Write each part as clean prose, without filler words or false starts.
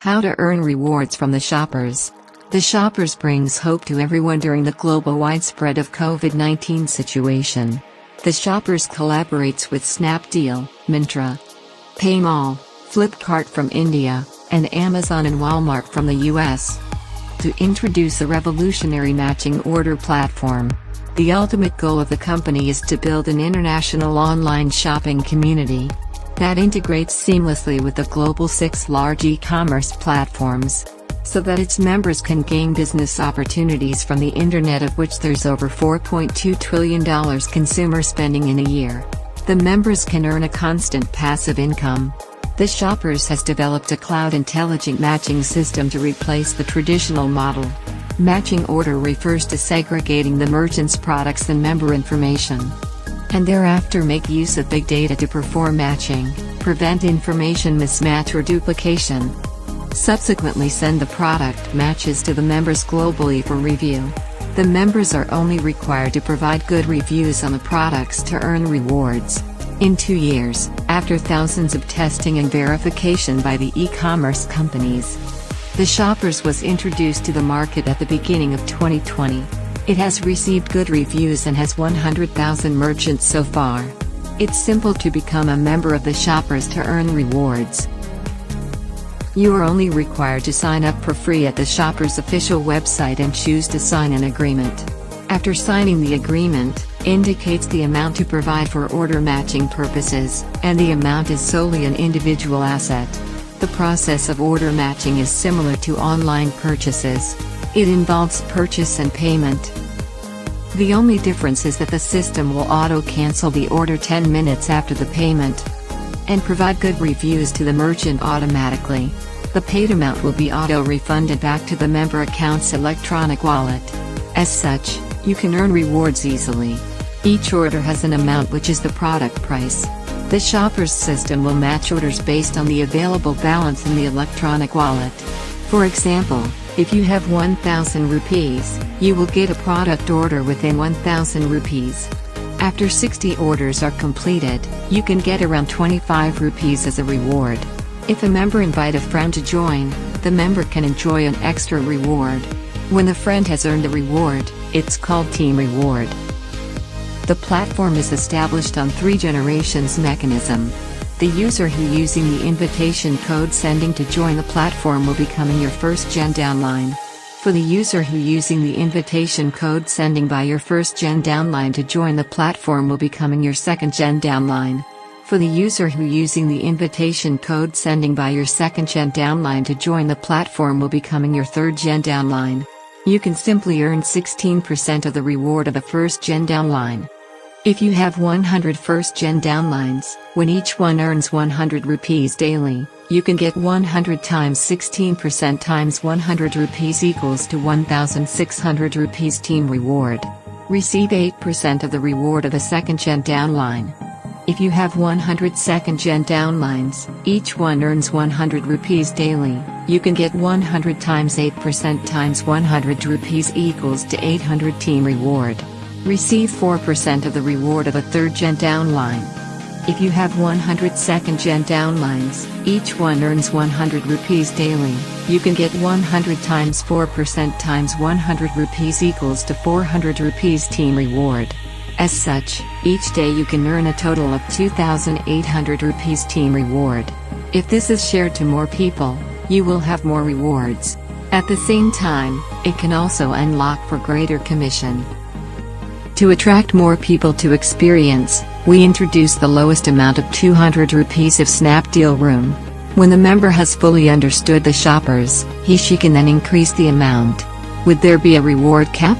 How to earn rewards from the shoppers. The shoppers brings hope to everyone during the global widespread of COVID-19 situation. The shoppers collaborates with Snapdeal, Myntra, PayMall, Flipkart from India, and Amazon and Walmart from the US to introduce a revolutionary matching order platform. The ultimate goal of the company is to build an international online shopping community that integrates seamlessly with the global 6 large e-commerce platforms, so that its members can gain business opportunities from the internet, of which there's over $4.2 trillion consumer spending in a year. The members can earn a constant passive income. The Shoppers has developed a cloud intelligent matching system to replace the traditional model. Matching order refers to segregating the merchant's products and member information, and thereafter make use of big data to perform matching, prevent information mismatch or duplication. Subsequently send the product matches to the members globally for review. The members are only required to provide good reviews on the products to earn rewards. In 2 years, after thousands of testing and verification by the e-commerce companies, the Shoppers was introduced to the market at the beginning of 2020. It has received good reviews and has 100,000 merchants so far. It's simple to become a member of the Shoppers to earn rewards. You are only required to sign up for free at the Shoppers official website and choose to sign an agreement. After signing the agreement, indicates the amount to provide for order matching purposes, and the amount is solely an individual asset. The process of order matching is similar to online purchases. It involves purchase and payment. The only difference is that the system will auto-cancel the order 10 minutes after the payment, and provide good reviews to the merchant automatically. The paid amount will be auto-refunded back to the member account's electronic wallet. As such, you can earn rewards easily. Each order has an amount, which is the product price. The Shoppers system will match orders based on the available balance in the electronic wallet. For example, if you have 1,000 rupees, you will get a product order within 1,000 rupees. After 60 orders are completed, you can get around 25 rupees as a reward. If a member invite a friend to join, the member can enjoy an extra reward. When the friend has earned a reward, it's called Team Reward. The platform is established on 3 generations mechanism. The user who using the invitation code sending to join the platform will becoming your first gen downline. For the user who using the invitation code sending by your first gen downline to join the platform will becoming your second gen downline. For the user who using the invitation code sending by your second gen downline to join the platform will becoming your third gen downline. You can simply earn 16% of the reward of the first gen downline. If you have 100 first gen downlines, when each one earns 100 rupees daily, you can get 100 times 16% times 100 rupees equals to 1,600 rupees team reward. Receive 8% of the reward of a second gen downline. If you have 100 second gen downlines, each one earns 100 rupees daily, you can get 100 times 8% times 100 rupees equals to 800 team reward. Receive 4% of the reward of a third gen downline. If you have 100 second gen downlines, each one earns 100 rupees daily, you can get 100 times 4% times 100 rupees equals to 400 rupees team reward. As such, each day you can earn a total of 2,800 rupees team reward. If this is shared to more people, you will have more rewards. At the same time, it can also unlock for greater commission. To attract more people to experience, we introduce the lowest amount of 200 rupees of Snapdeal room. When the member has fully understood the Shoppers, he/she can then increase the amount. Would there be a reward cap?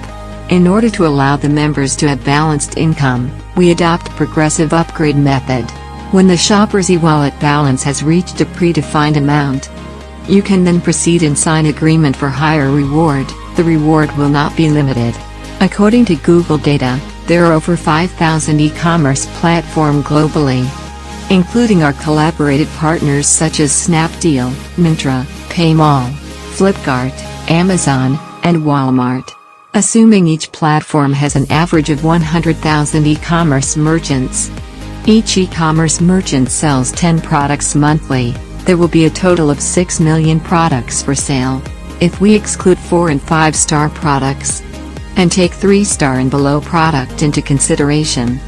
In order to allow the members to have balanced income, we adopt progressive upgrade method. When the Shoppers e-wallet balance has reached a predefined amount, you can then proceed and sign agreement for higher reward. The reward will not be limited. According to Google data, there are over 5,000 e-commerce platforms globally, including our collaborated partners such as Snapdeal, Myntra, PayMall, Flipkart, Amazon, and Walmart. Assuming each platform has an average of 100,000 e-commerce merchants. Each e-commerce merchant sells 10 products monthly. There will be a total of 6 million products for sale. If we exclude 4 and 5-star products, and take 3-star and below product into consideration,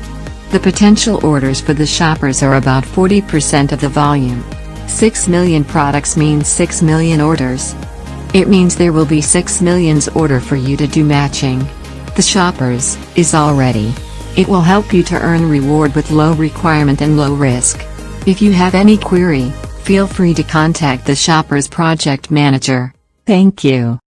the potential orders for the shoppers are about 40% of the volume. 6 million products means 6 million orders. It means there will be 6 million's order for you to do matching. The shoppers is all ready. It will help you to earn reward with low requirement and low risk. If you have any query, feel free to contact the shoppers project manager. Thank you.